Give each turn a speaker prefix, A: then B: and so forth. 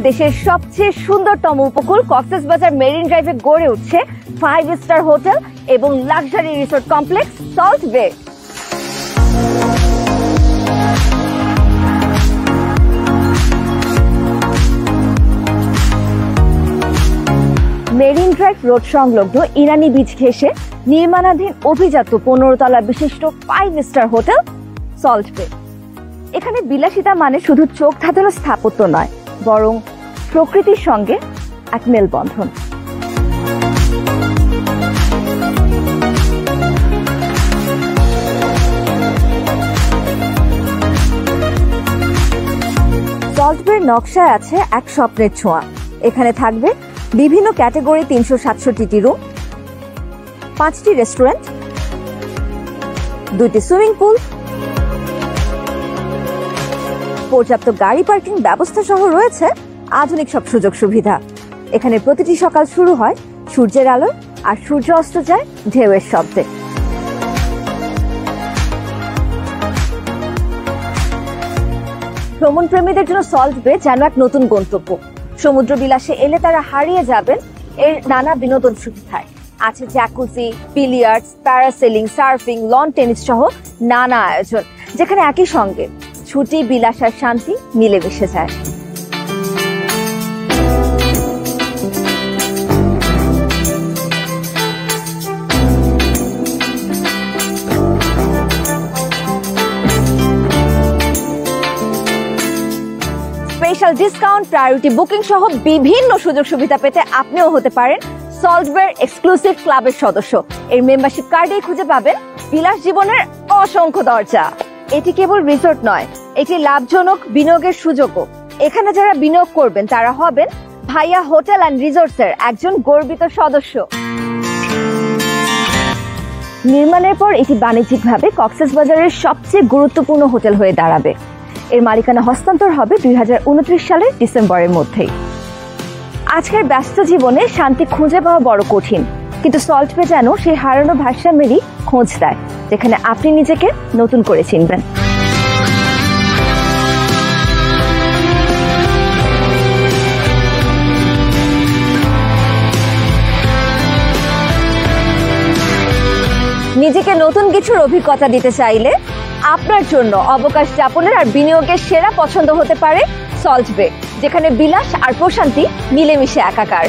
A: দেশের সবচেয়ে সুন্দরতম উপকূল কক্সবাজার মেরিন ড্রাইভে গড়ে উঠছে 5 স্টার হোটেল এবং লাক্সারি রিসোর্ট কমপ্লেক্স সল্ট বে। মেরিন ড্রাইভ রোড সংলগ্ন ইরানি বিচ ঘেঁষে নির্মাণাধীন অভিজাত 15 তলা বিশিষ্ট 5 স্টার হোটেল সল্ট বে। এখানে বিলাসিতা মানে শুধু চোখ ধাঁধানো স্থাপত্য নয়, বরং প্রকৃতির সঙ্গে এক মেলবন্ধন। সল্ট বের নকশায় আছে এক স্বপ্নের ছোঁয়া। এখানে থাকবে বিভিন্ন ক্যাটাগরি 367টি রুম, 5টি রেস্টুরেন্ট, 2টি সুইমিং পুল, পর্যাপ্ত গাড়ি পার্কিং ব্যবস্থা সহ রয়েছে আধুনিক সব সুযোগ সুবিধা। এখানে প্রতিটি সকাল শুরু হয় সূর্যের আলো আর সূর্য অস্ত যায় ঢেউয়ের শব্দে। ভ্রমণ প্রেমীদের জন্য সল্ট বে যেন এক নতুন গন্তব্য। সমুদ্র বিলাসে এলে তারা হারিয়ে যাবেন এর নানা বিনোদন সুবিধায়। আছে jacuzzi, billiards, parasailing, surfing, loan tennis সহ নানা আয়োজন, যেখানে একই সঙ্গে ছুটি, বিলাস আর শান্তি মিলেমিশে যায়। স্পেশাল ডিসকাউন্ট, প্রায়োরিটি বুকিং সহ বিভিন্ন সুযোগ সুবিধা পেতে আপনিও হতে পারেন সল্ট বের এক্সক্লুসিভ ক্লাবের সদস্য। এর মেম্বারশিপ কার্ডেই খুঁজে পাবেন বিলাস জীবনের অসংখ্য দরজা। এটি কেবল রিসোর্ট নয়, এটি লাভজনক বিনিয়োগের সুযোগও। এখানে যারা বিনিয়োগ করবেন তারা হবেন ভাইয়া হোটেল অ্যান্ড রিসোর্টস এর একজন গর্বিত সদস্য। নির্মাণের পর এটি বাণিজ্যিকভাবে কক্সবাজারের সবচেয়ে গুরুত্বপূর্ণ হোটেল হয়ে দাঁড়াবে। এর মালিকানা হস্তান্তর হবে 2029 সালের ডিসেম্বরের মধ্যেই। আজকের ব্যস্ত জীবনে শান্তি খুঁজে পাওয়া বড় কঠিন, কিন্তু সল্ট বে যেন সেই হারানো ভারসাম্যেরই খোঁজ দেয়, যেখানে আপনি নিজেকে নতুন করে চিনবেন। নিজেকে নতুন কিছুর অভিজ্ঞতা দিতে চাইলে আপনার জন্য অবকাশ যাপনের আর বিনিয়োগের সেরা পছন্দ হতে পারে সল্ট বে, যেখানে বিলাস আর প্রশান্তি মিলেমিশে একাকার।